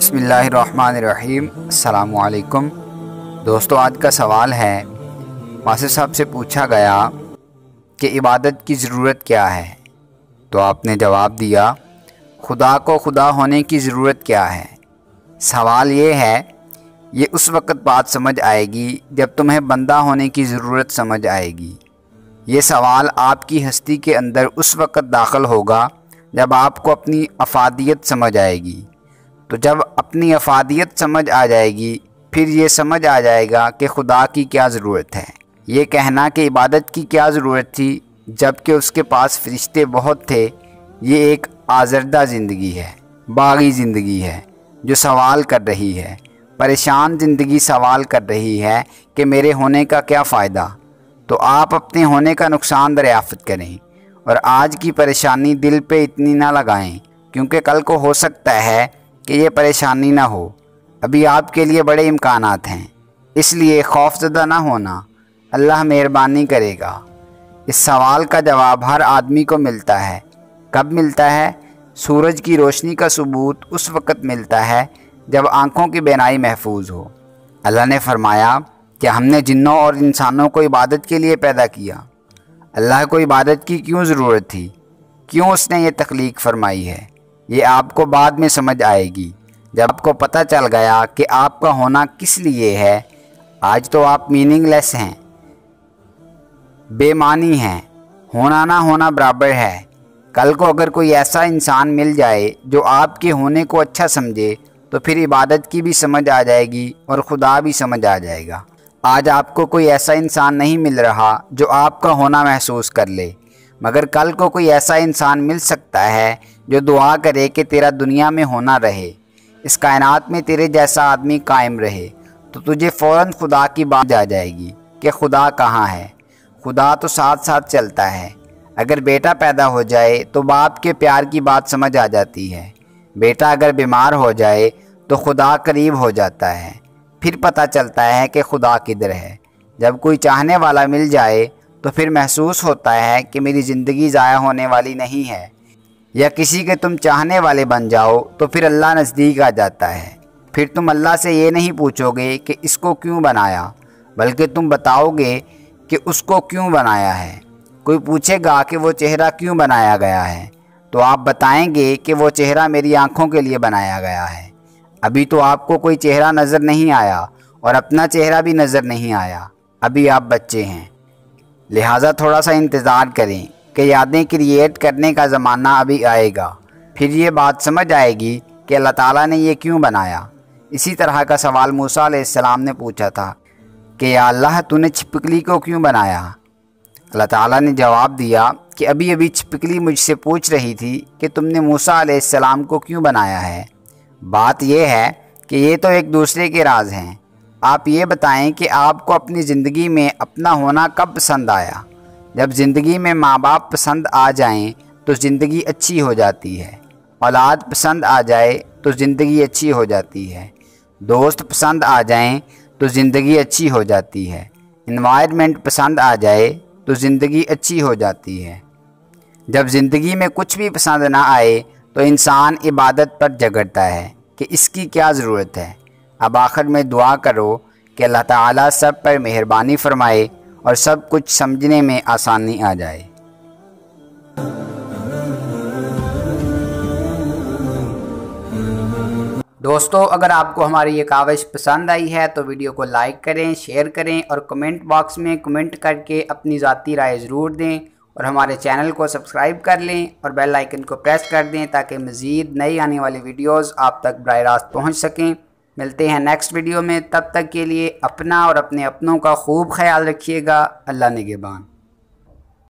बिस्मिल्लाहिर्रहमानिर्रहीम। अस्सलामु अलैकुम दोस्तों, आज का सवाल है, वासिफ़ साहब से पूछा गया कि इबादत की ज़रूरत क्या है, तो आपने जवाब दिया खुदा को खुदा होने की ज़रूरत क्या है। सवाल ये है, ये उस वक़्त बात समझ आएगी जब तुम्हें बंदा होने की ज़रूरत समझ आएगी। ये सवाल आपकी हस्ती के अंदर उस वक़्त दाखिल होगा जब आपको अपनी अफादियत समझ आएगी। तो जब अपनी अफादियत समझ आ जाएगी, फिर ये समझ आ जाएगा कि खुदा की क्या ज़रूरत है। ये कहना कि इबादत की क्या ज़रूरत थी जबकि उसके पास फ़रिश्ते बहुत थे, ये एक आज़रदा ज़िंदगी है, बागी ज़िंदगी है जो सवाल कर रही है। परेशान ज़िंदगी सवाल कर रही है कि मेरे होने का क्या फ़ायदा। तो आप अपने होने का नुकसान दरियाफ़त करें और आज की परेशानी दिल पे इतनी ना लगाएं, क्योंकि कल को हो सकता है कि ये परेशानी ना हो। अभी आपके लिए बड़े इम्कानात हैं, इसलिए खौफज़दा ना होना, अल्लाह मेहरबानी करेगा। इस सवाल का जवाब हर आदमी को मिलता है। कब मिलता है? सूरज की रोशनी का सबूत उस वक़्त मिलता है जब आँखों की बीनाई महफूज हो। अल्लाह ने फरमाया कि हमने जिन्नों और इंसानों को इबादत के लिए पैदा किया। अल्लाह को इबादत की क्यों ज़रूरत थी, क्यों उसने ये तख्लीक फरमाई है, ये आपको बाद में समझ आएगी जब आपको पता चल गया कि आपका होना किस लिए है। आज तो आप मीनिंगलेस हैं, बेमानी हैं, होना ना होना बराबर है। कल को अगर कोई ऐसा इंसान मिल जाए जो आपके होने को अच्छा समझे, तो फिर इबादत की भी समझ आ जाएगी और खुदा भी समझ आ जाएगा। आज आपको कोई ऐसा इंसान नहीं मिल रहा जो आपका होना महसूस कर ले, मगर कल को कोई ऐसा इंसान मिल सकता है जो दुआ करे कि तेरा दुनिया में होना रहे, इस कायनात में तेरे जैसा आदमी कायम रहे। तो तुझे फ़ौरन खुदा की बात आ जाएगी कि खुदा कहाँ है। खुदा तो साथ साथ चलता है। अगर बेटा पैदा हो जाए तो बाप के प्यार की बात समझ आ जाती है। बेटा अगर बीमार हो जाए तो खुदा करीब हो जाता है। फिर पता चलता है कि खुदा किधर है। जब कोई चाहने वाला मिल जाए तो फिर महसूस होता है कि मेरी ज़िंदगी ज़ाया होने वाली नहीं है। या किसी के तुम चाहने वाले बन जाओ तो फिर अल्लाह नज़दीक आ जाता है। फिर तुम अल्लाह से ये नहीं पूछोगे कि इसको क्यों बनाया, बल्कि तुम बताओगे कि उसको क्यों बनाया है। कोई पूछेगा कि वो चेहरा क्यों बनाया गया है, तो आप बताएंगे कि वो चेहरा मेरी आँखों के लिए बनाया गया है। अभी तो आपको कोई चेहरा नज़र नहीं आया और अपना चेहरा भी नज़र नहीं आया, अभी आप बच्चे हैं। लिहाजा थोड़ा सा इंतज़ार करें कि यादें क्रिएट करने का ज़माना अभी आएगा। फिर ये बात समझ आएगी कि अल्लाह ताला ने ये क्यों बनाया। इसी तरह का सवाल मूसा अलैहिस्सलाम ने पूछा था कि या अल्लाह तूने छिपकली को क्यों बनाया। अल्लाह ताला ने जवाब दिया कि अभी अभी छिपकली मुझसे पूछ रही थी कि तुमने मूसा अलैहिस्सलाम को क्यों बनाया है। बात यह है कि ये तो एक दूसरे के राज हैं। आप ये बताएं कि आपको अपनी ज़िंदगी में अपना होना कब पसंद आया। जब ज़िंदगी में माँ बाप पसंद आ जाएं तो ज़िंदगी अच्छी हो जाती है। औलाद पसंद आ जाए तो ज़िंदगी अच्छी हो जाती है। दोस्त पसंद आ जाएं तो ज़िंदगी अच्छी हो जाती है। इन्वायरमेंट पसंद आ जाए तो ज़िंदगी अच्छी हो जाती है। जब ज़िंदगी में कुछ भी पसंद ना आए तो इंसान इबादत पर झगड़ता है कि इसकी क्या ज़रूरत है। अब आखिर में दुआ करो कि अल्लाह ताला सब पर मेहरबानी फरमाए और सब कुछ समझने में आसानी आ जाए। दोस्तों, अगर आपको हमारी ये काविश पसंद आई है तो वीडियो को लाइक करें, शेयर करें और कमेंट बॉक्स में कमेंट करके अपनी ज़ाती राय ज़रूर दें। और हमारे चैनल को सब्सक्राइब कर लें और बेल आइकन को प्रेस कर दें ताकि मज़ीद नई आने वाली वीडियोस आप तक बराह रास्त पहुँच सकें। मिलते हैं नेक्स्ट वीडियो में, तब तक के लिए अपना और अपने अपनों का खूब ख्याल रखिएगा। अल्लाह निगहबान।